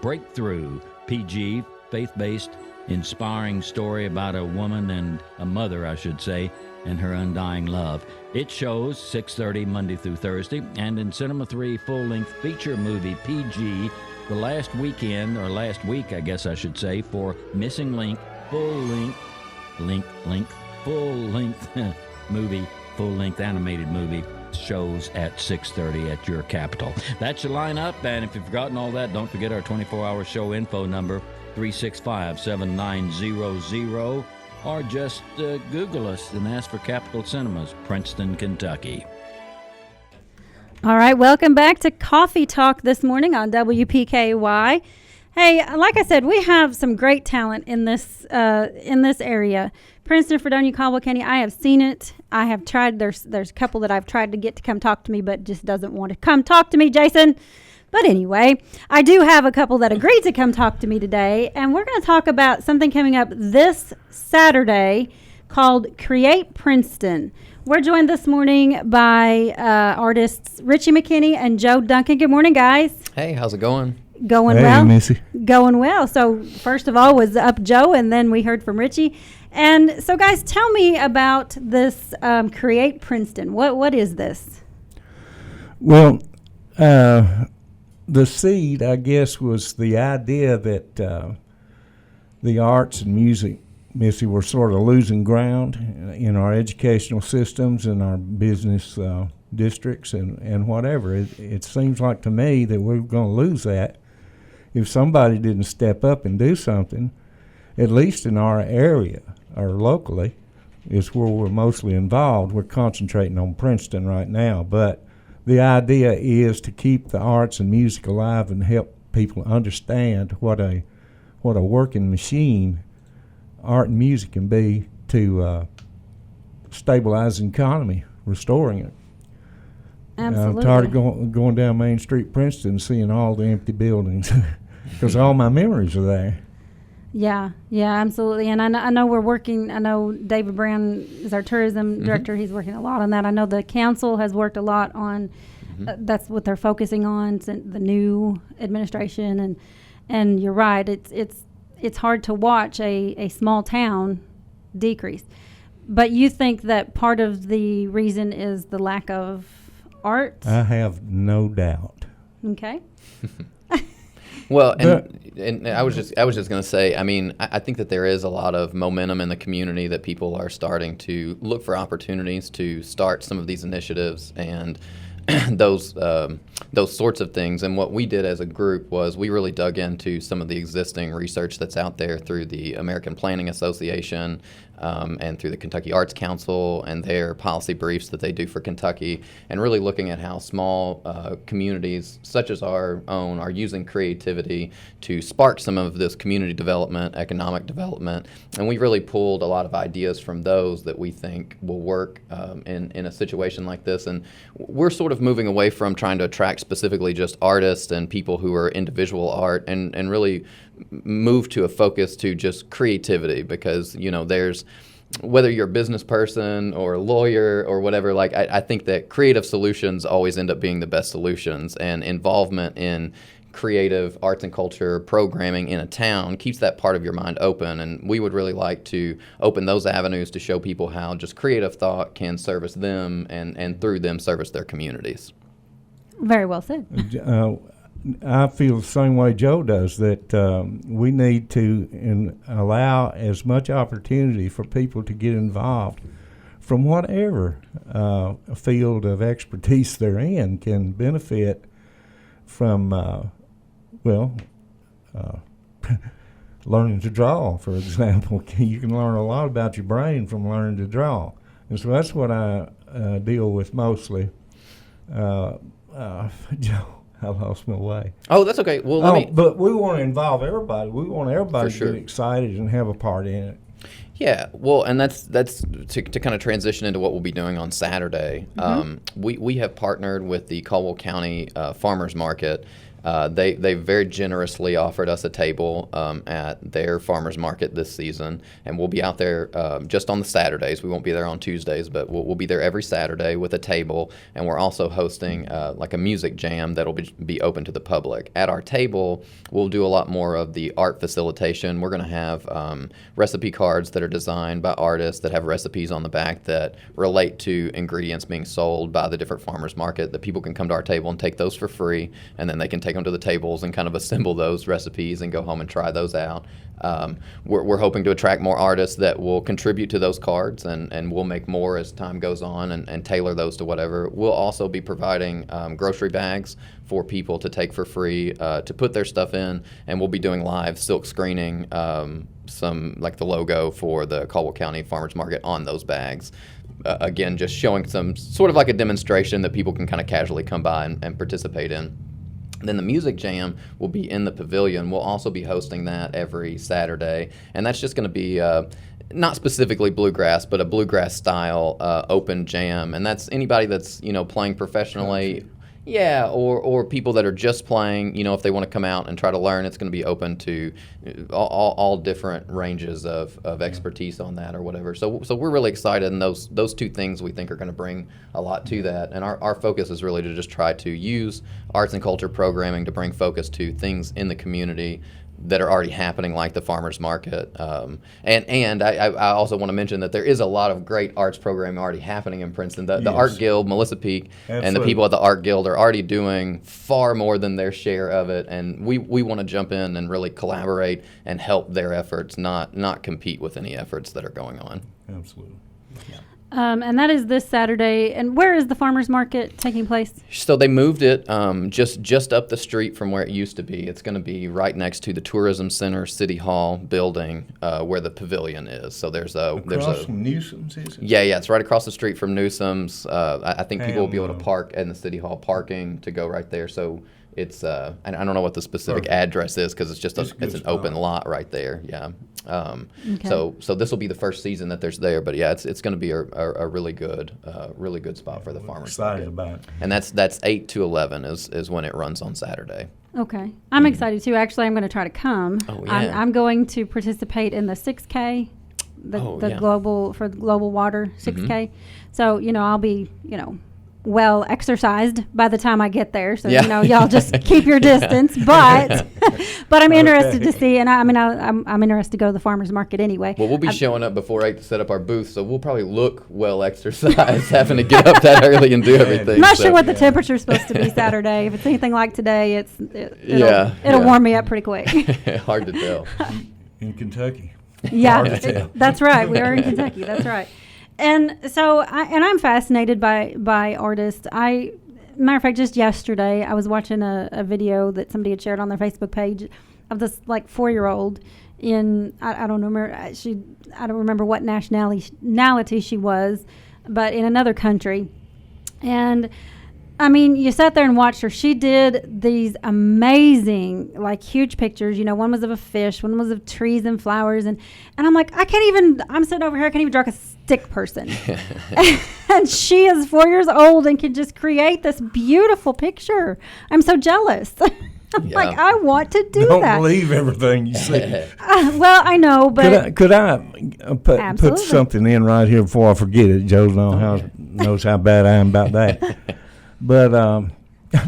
Breakthrough, PG, faith-based, inspiring story about a woman and a mother, I should say, and her undying love. It shows 6:30 Monday through Thursday, and in Cinema 3 full-length feature movie PG, the last week, I guess I should say, for Missing Link, full-length movie, full-length animated movie, shows at 6:30 at your capital. That's your lineup, and if you've forgotten all that, don't forget our 24-hour show info number, 365-7900, or just Google us and ask for Capitol Cinemas, Princeton, Kentucky. All right, welcome back to Coffee Talk this morning on WPKY. Hey, like I said, we have some great talent in this area. Princeton, Fredonia, Caldwell County, I have seen it. I have tried. There's a couple that I've tried to get to come talk to me, but just doesn't want to come talk to me, Jason. But anyway, I do have a couple that agreed to come talk to me today, and we're going to talk about something coming up this Saturday called Create Princeton. We're joined this morning by artists Richie McKinney and Joe Duncan. Good morning, guys. Hey, how's it going? Going hey, well. Missy. Going well. So first of all was up Joe, and then we heard from Richie. And so, guys, tell me about this Create Princeton. What is this? Well, the seed, I guess, was the idea that the arts and music, Missy, were sort of losing ground in our educational systems and our business districts and whatever. It seems like to me that we're going to lose that if somebody didn't step up and do something, at least in our area or locally, is where we're mostly involved. We're concentrating on Princeton right now, but the idea is to keep the arts and music alive and help people understand what a working machine art and music can be to stabilize the economy, restoring it. Absolutely. I'm tired of going down Main Street, Princeton, seeing all the empty buildings because all my memories are there. Yeah, absolutely. And I know we're working. I know David Brown is our tourism director. He's working a lot on that. I know the council has worked a lot on. That's what they're focusing on. The new administration and you're right. It's hard to watch a small town decrease. But you think that part of the reason is the lack of art? I have no doubt. Okay. Well, and I was just going to say, I mean, I think that there is a lot of momentum in the community that people are starting to look for opportunities to start some of these initiatives and those sorts of things. And what we did as a group was we really dug into some of the existing research that's out there through the American Planning Association and through the Kentucky Arts Council and their policy briefs that they do for Kentucky, and really looking at how small communities such as our own are using creativity to spark some of this community development, economic development. And we really pulled a lot of ideas from those that we think will work in a situation like this. And we're sort of moving away from trying to attract specifically just artists and people who are individual art and really move to a focus to just creativity, because there's, whether you're a business person or a lawyer or whatever, like I think that creative solutions always end up being the best solutions, and involvement in creative arts and culture programming in a town keeps that part of your mind open. And we would really like to open those avenues to show people how just creative thought can service them and through them service their communities. Very well said. I feel the same way Joe does, that we need to allow as much opportunity for people to get involved from whatever field of expertise they're in, can benefit from, learning to draw, for example. You can learn a lot about your brain from learning to draw. And so that's what I deal with mostly. Joe, I lost my way. Oh, that's okay. Well, but we want to involve everybody. We want everybody to get excited and have a part in it. Yeah, well, and that's to kind of transition into what we'll be doing on Saturday. We have partnered with the Caldwell County Farmers Market They very generously offered us a table at their farmers market this season, and we'll be out there just on the Saturdays. We won't be there on Tuesdays, but we'll be there every Saturday with a table, and we're also hosting like a music jam that'll be open to the public. At our table, we'll do a lot more of the art facilitation. We're going to have recipe cards that are designed by artists that have recipes on the back that relate to ingredients being sold by the different farmers market, that people can come to our table and take those for free, and then they can take them to the tables and kind of assemble those recipes and go home and try those out. We're hoping to attract more artists that will contribute to those cards, and we'll make more as time goes on and tailor those to whatever. We'll also be providing grocery bags for people to take for free to put their stuff in, and we'll be doing live silk screening, some like the logo for the Caldwell County Farmers Market on those bags. Again, just showing some sort of like a demonstration that people can kind of casually come by and participate in. Then the music jam will be in the pavilion. We'll also be hosting that every Saturday, and that's just going to be not specifically bluegrass, but a bluegrass style open jam, and that's anybody that's playing professionally. Yeah, or people that are just playing, if they want to come out and try to learn, it's going to be open to all different ranges of expertise on that or whatever. So we're really excited, and those two things we think are going to bring a lot to that. And our focus is really to just try to use arts and culture programming to bring focus to things in the community that are already happening, like the farmers market. And I also want to mention that there is a lot of great arts programming already happening in Princeton. The Art Guild, Melissa Peak, and the people at the Art Guild are already doing far more than their share of it. And we want to jump in and really collaborate and help their efforts, not compete with any efforts that are going on. Absolutely. Yeah. And that is this Saturday. And where is the farmers market taking place? So they moved it just up the street from where it used to be. It's going to be right next to the Tourism Center City Hall building where the pavilion is. So there's across from Newsom's, is it? Yeah, it's right across the street from Newsom's. I think people will be able to park in the City Hall parking to go right there. So it's and I don't know what the specific address is because it's just it's an open lot right there. Yeah. Okay. So this will be the first season that there's there, but yeah, it's going to be a really good spot for the farmers excited market. about it. And that's 8 to 11 is when it runs on Saturday. Okay. I'm excited too. Actually, I'm going to try to come. Oh, yeah. I'm going to participate in the 6K, global water 6K. Mm-hmm. So, I'll be, well exercised by the time I get there. So, y'all just keep your distance. But I'm interested to see, and I'm interested to go to the farmers market anyway. Well, we'll be showing up before 8 to set up our booth, so we'll probably look well exercised, having to get up that early and do everything. I'm not sure what the temperature is supposed to be Saturday. If it's anything like today, it'll warm me up pretty quick. Hard to tell. In Kentucky. Yeah, that's right. We are in Kentucky. That's right. And so, I'm fascinated by artists. Matter of fact, just yesterday, I was watching a video that somebody had shared on their Facebook page of this 4-year-old in I don't remember what nationality she was, but in another country, and you sat there and watched her. She did these amazing, huge pictures. One was of a fish, one was of trees and flowers. And I'm like, I'm sitting over here, I can't even draw a stick person. And she is 4 years old and can just create this beautiful picture. I'm so jealous. I'm like, I want to do that. Don't believe everything you see. Well, I know, but could I put something in right here before I forget it? Joe knows how bad I am about that. But I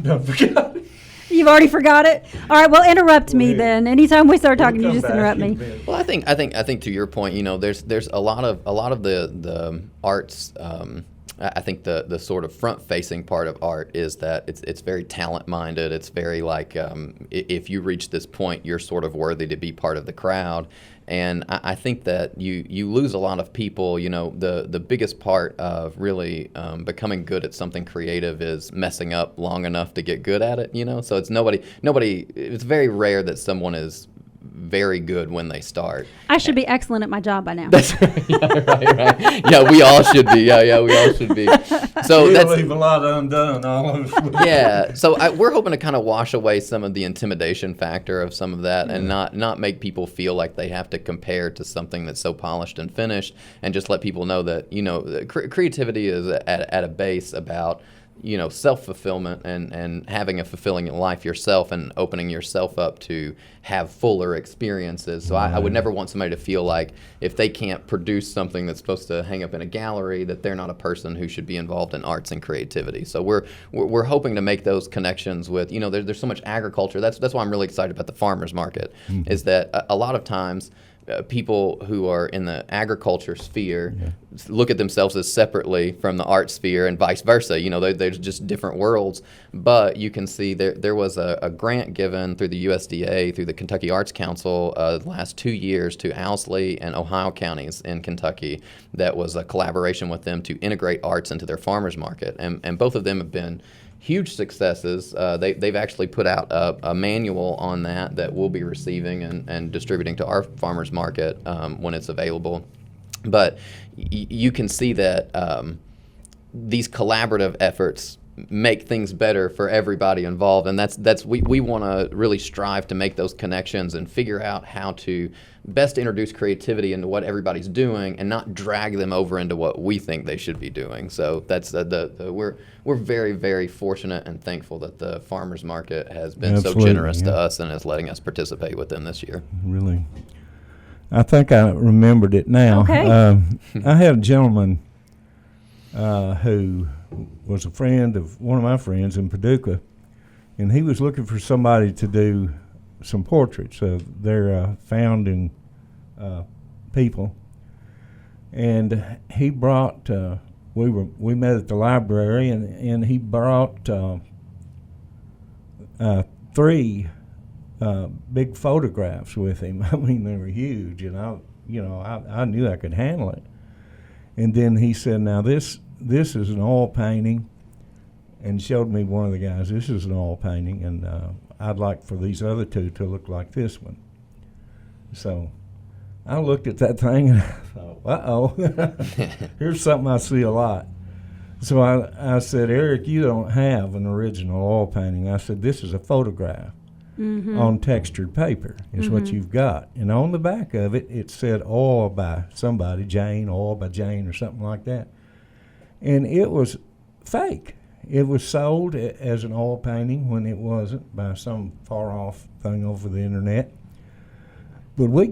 don't forget it. You've already forgot it? All right, well, interrupt me then. Anytime we start talking, you just interrupt me. Well, I think to your point, there's a lot of the arts. I think the sort of front-facing part of art is that it's very talent-minded. It's very if you reach this point, you're sort of worthy to be part of the crowd. And I think that you lose a lot of people. The biggest part of really becoming good at something creative is messing up long enough to get good at it. So it's nobody. It's very rare that someone is very good when they start. I should be excellent at my job by now. That's right. Right. Yeah, we all should be. Yeah, we all should be. So we'll leave a lot undone. All of us. Yeah. So we're hoping to kind of wash away some of the intimidation factor of some of that, and not make people feel like they have to compare to something that's so polished and finished, and just let people know that creativity is at a base about self-fulfillment and having a fulfilling life yourself and opening yourself up to have fuller experiences. So I would never want somebody to feel like if they can't produce something that's supposed to hang up in a gallery, that they're not a person who should be involved in arts and creativity. So we're hoping to make those connections with, there's so much agriculture. That's why I'm really excited about the farmers market, is that a lot of times people who are in the agriculture sphere look at themselves as separately from the art sphere and vice versa. There's just different worlds. But you can see there was a grant given through the USDA, through the Kentucky Arts Council, the last 2 years to Owsley and Ohio counties in Kentucky. That was a collaboration with them to integrate arts into their farmers market. And both of them have been huge successes. They've actually put out a manual on that we'll be receiving and distributing to our farmers market when it's available. But you can see that these collaborative efforts make things better for everybody involved, and that's we want to really strive to make those connections and figure out how to best introduce creativity into what everybody's doing and not drag them over into what we think they should be doing. So that's we're very, very fortunate and thankful that the farmers market has been so generous to us and is letting us participate with them this year. Really, I think I remembered it now. Okay. I had a gentleman who was a friend of one of my friends in Paducah, and he was looking for somebody to do some portraits of their founding people. And he brought, we met at the library, and he brought 3 big photographs with him. I mean, they were huge, and I knew I could handle it. And then he said, "Now this is an oil painting," and showed me one of the guys. "This is an oil painting, and I'd like for these other 2 to look like this one." So I looked at that thing and I thought, uh-oh, here's something I see a lot. So I said, "Eric, you don't have an original oil painting." I said, "This is a photograph on textured paper is what you've got." And on the back of it, it said oil by somebody, oil by Jane or something like that. And it was fake. It was sold as an oil painting when it wasn't, by some far-off thing over the internet. But we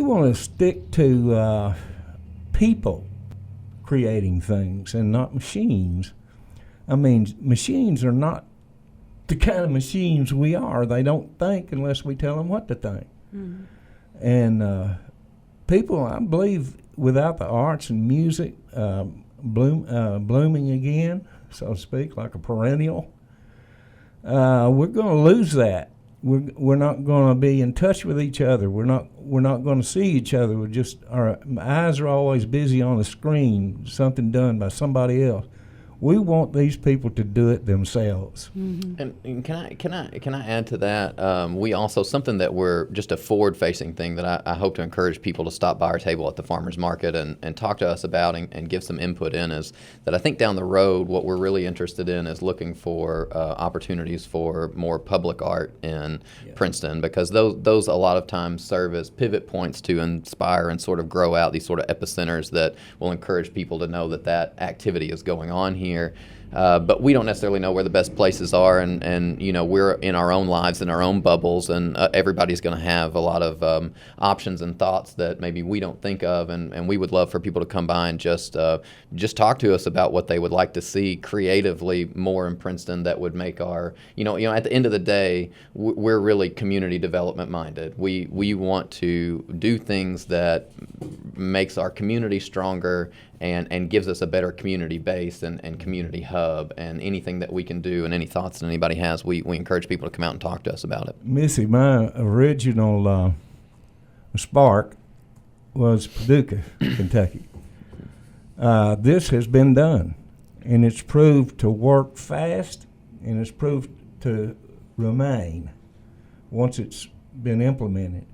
want to stick to people creating things and not machines. I mean, machines are not the kind of machines we are. They don't think unless we tell them what to think. And people, I believe, without the arts and music blooming again, so to speak, like a perennial, we're going to lose that. We're not going to be in touch with each other. We're not going to see each other. Our eyes are always busy on a screen, something done by somebody else. We want these people to do it themselves. And can I add to that? We also, something that we're just a forward-facing thing that I hope to encourage people to stop by our table at the farmers market and talk to us about and give some input in, is that I think down the road what we're really interested in is looking for opportunities for more public art in Princeton, because those a lot of times serve as pivot points to inspire and sort of grow out these sort of epicenters that will encourage people to know that activity is going on here. But we don't necessarily know where the best places are, and we're in our own lives, in our own bubbles, and everybody's going to have a lot of options and thoughts that maybe we don't think of, and we would love for people to come by and just talk to us about what they would like to see creatively more in Princeton that would make our, at the end of the day, we're really community development minded. We want to do things that makes our community stronger and gives us a better community base and community hub, and anything that we can do and any thoughts that anybody has, we encourage people to come out and talk to us about it. Missy, my original spark was Paducah, Kentucky. This has been done, and it's proved to work fast, and it's proved to remain once it's been implemented.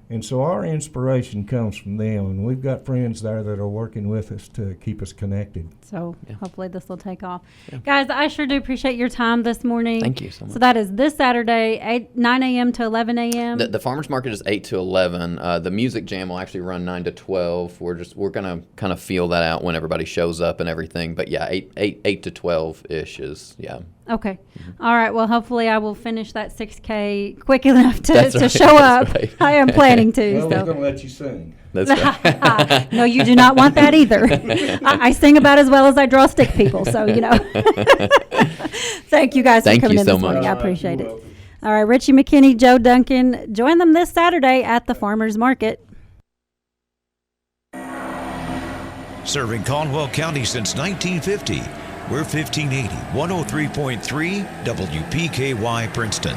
And so our inspiration comes from them, and we've got friends there that are working with us to keep us connected. So hopefully this will take off. Guys, I sure do appreciate your time this morning. Thank you so much. So that is this Saturday, 9 a.m. to 11 a.m. The farmers market is 8 to 11. The music jam will actually run 9 to 12. We're gonna kind of feel that out when everybody shows up and everything. But yeah, 8 to 12 ish is Okay. All right. Well, hopefully I will finish that 6K quick enough to That's right. show up. That's right. I am planning to. Well, we're So. going to let you sing. That's right. No, you do not want that either. I sing about as well as I draw stick people. So, Thank you guys Thank for coming you in so this morning. much. I appreciate You're it. welcome. All right. Richie McKinney, Joe Duncan. Join them this Saturday at the Farmers Market. Serving Caldwell County since 1950. We're 1580, 103.3 WPKY Princeton.